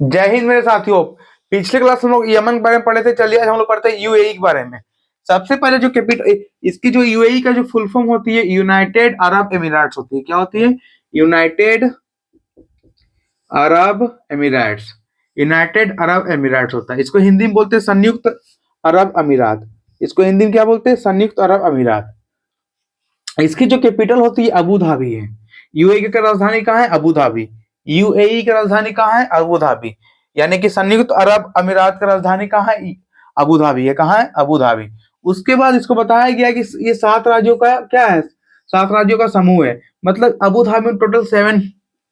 जय हिंद मेरे साथियों। पिछले क्लास हम लोग यमन के बारे में पढ़े थे, चलिए आज हम लोग पढ़ते हैं यूएई के बारे में। सबसे पहले जो कैपिटल इसकी जो यूएई का जो फुल फॉर्म होती है यूनाइटेड अरब एमिरेट्स होती है। क्या होती है? United Arab Emirates. United Arab Emirates होता है। इसको हिंदी में बोलते हैं संयुक्त अरब अमीरात। इसको हिंदी में क्या बोलते हैं? संयुक्त अरब अमीरात। इसकी जो कैपिटल होती है अबू धाबी है। यूएई की राजधानी कहाँ है? Abu Dhabi. यूएई की राजधानी कहाँ है? Abu Dhabi. यानी कि संयुक्त अरब अमीरात की राजधानी कहाँ है? अबू धाबी है। कहाँ है? Abu Dhabi. उसके बाद इसको बताया गया कि ये 7 राज्यों का क्या है? 7 राज्यों का समूह है। मतलब अबू धाबी में टोटल 7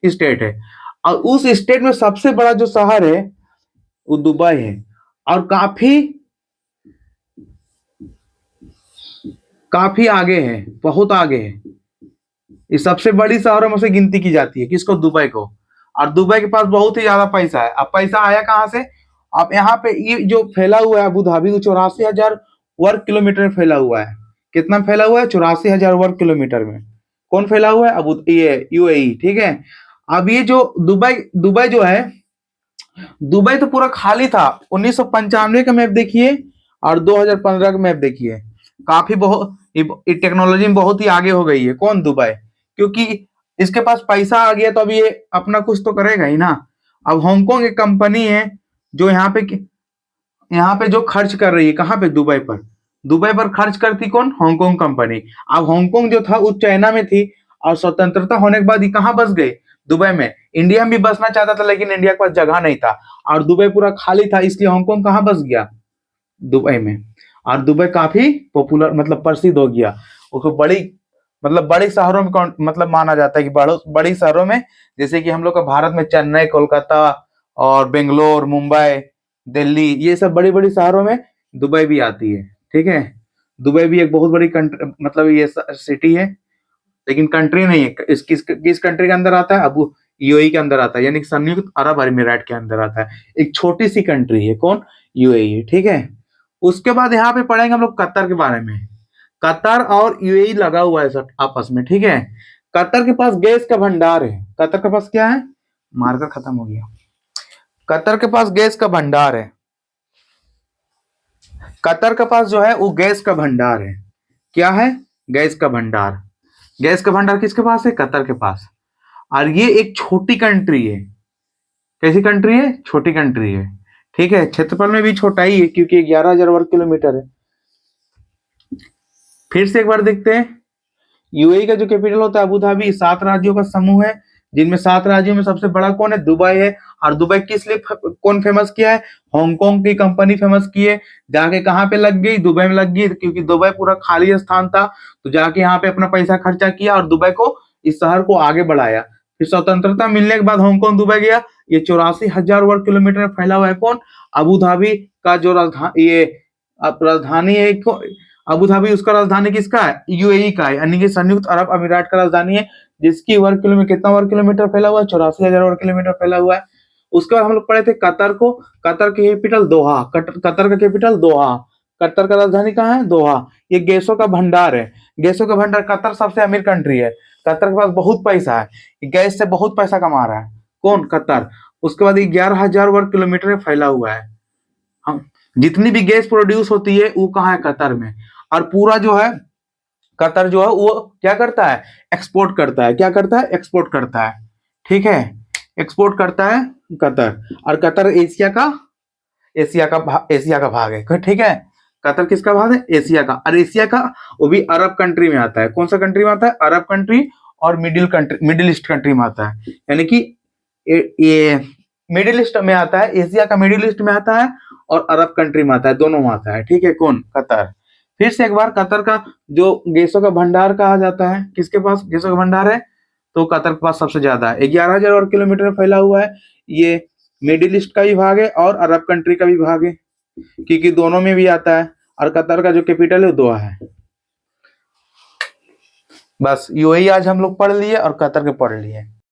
स्टेट है और उस स्टेट में सबसे बड़ा जो शहर है वो दुबई है और काफी आगे है, बहुत आगे है। ये सबसे बड़ी शहरों में से गिनती की जाती है। किसको? दुबई को। और दुबई के पास बहुत ही ज्यादा पैसा है। अब पैसा आया कहाँ से? अब यहाँ पे ये जो फैला हुआ है अबू धाबी, वो 84,000 वर्ग किलोमीटर में फैला हुआ है। कितना फैला हुआ है? 84,000 वर्ग किलोमीटर में। कौन फैला हुआ है? ये यूएई। ठीक है। अब ये जो दुबई दुबई जो है, दुबई तो पूरा खाली था। 1995 का मैप देखिए और 2015 का मैप देखिए। काफी बहुत टेक्नोलॉजी में बहुत ही आगे हो गई है। कौन? दुबई। क्योंकि इसके पास पैसा आ गया तो अब ये अपना कुछ तो करेगा ही ना। अब हांगकांग एक कंपनी है जो यहाँ पे जो खर्च कर रही है। कहाँ पे? दुबई पर। दुबई पर खर्च करती कौन? Hong Kong company. अब हांगकांग जो था वो चाइना में थी और स्वतंत्रता होने के बाद ये कहाँ बस गए? दुबई में। इंडिया में भी बसना चाहता था लेकिन इंडिया के पास जगह नहीं था और दुबई पूरा खाली था, इसलिए हांगकांग कहाँ बस गया? दुबई में। और दुबई काफी पॉपुलर मतलब प्रसिद्ध हो गया। उसको बड़ी मतलब बड़े शहरों में मतलब माना जाता है कि बड़ी शहरों में, जैसे कि हम लोग का भारत में चेन्नई, कोलकाता और बेंगलोर, मुंबई, दिल्ली, ये सब बड़ी बड़ी शहरों में दुबई भी आती है। ठीक है। दुबई भी एक बहुत बड़ी कंट्री मतलब ये सिटी है लेकिन कंट्री नहीं है। किस कंट्री के अंदर आता है? अबू यूएई के अंदर आता है, यानी कि संयुक्त अरब अमीरात के अंदर आता है। एक छोटी सी कंट्री है। कौन? यूएई। ठीक है। उसके बाद यहाँ पे पढ़ेंगे हम लोग कतर के बारे में। कतर और यूएई लगा हुआ है सब आपस में। ठीक है। कतर के पास गैस का भंडार है। कतर के पास क्या है? मार्कर खत्म हो गया। कतर के पास गैस का भंडार है। कतर के पास जो है वो गैस का भंडार है। क्या है? गैस का भंडार। गैस का भंडार किसके पास है? कतर के पास। और ये एक छोटी कंट्री है। कैसी कंट्री है? छोटी कंट्री है। ठीक है। क्षेत्रफल में भी छोटा ही है क्योंकि 11,000 वर्ग किलोमीटर है। फिर से एक बार देखते हैं। यूएई का जो कैपिटल होता है अबू धाबी। 7 राज्यों का समूह है जिनमें 7 राज्यों में सबसे बड़ा कौन है? दुबई है। और दुबई किस लिए कौन फेमस किया है? हांगकांग की कंपनी फेमस की है। जाके कहाँ पे लग गई? दुबई में लग गई क्योंकि दुबई पूरा खाली स्थान था तो जाके यहाँ पे अपना पैसा खर्चा किया और दुबई को, इस शहर को आगे बढ़ाया। फिर स्वतंत्रता मिलने के बाद हांगकांग दुबई गया। ये 84,000 वर्ग किलोमीटर में फैला हुआ है। कौन? अबू धाबी का जो राजधानी है। अबू धाबी, उसका राजधानी किसका है? यूएई का है, यानी कि संयुक्त अरब अमीरात का राजधानी है। जिसकी वर्ग किलोमीटर कितना वर्ग किलोमीटर फैला हुआ है? 84,000 वर्ग किलोमीटर फैला हुआ है। उसके बाद हम लोग पढ़े थे कतर को। कतर की कैपिटल दोहा। कतर का कैपिटल दोहा। कतर का राजधानी कहाँ है? दोहा। ये गैसों का भंडार है। गैसों का भंडार। कतर सबसे अमीर कंट्री है। कतर के पास बहुत पैसा है, गैस से बहुत पैसा कमा रहा है। कौन? कतर। उसके बाद 11,000 वर्ग किलोमीटर में फैला हुआ है। हम जितनी भी गैस प्रोड्यूस होती है वो कहाँ है? कतर में। और पूरा जो है कतर जो है वो क्या करता है? एक्सपोर्ट करता है। क्या करता है? एक्सपोर्ट करता है। ठीक है। एक्सपोर्ट करता है कतर। और कतर एशिया का भाग है। ठीक है। कतर किसका भाग है? एशिया का। और एशिया का वो भी अरब कंट्री में आता है। कौन सा कंट्री में आता है? अरब कंट्री और मिडिल ईस्ट कंट्री में आता है। यानी कि ये मिडिल ईस्ट में आता है। एशिया का मिडिल ईस्ट में आता है और अरब कंट्री में आता है। दोनों में आता है। ठीक है। कौन? कतर। फिर से एक बार, कतर का जो गैसों का भंडार कहा जाता है, किसके पास गैसों का भंडार है? तो कतर के पास सबसे ज्यादा है। 11,000 वर्ग किलोमीटर में फैला हुआ है। ये मिडिल ईस्ट का भी भाग है और अरब कंट्री का भी भाग है क्योंकि दोनों में भी आता है। और कतर का जो कैपिटल है वो दोहा है। बस यूएई आज हम लोग पढ़ लिए और कतर के पढ़ लिए।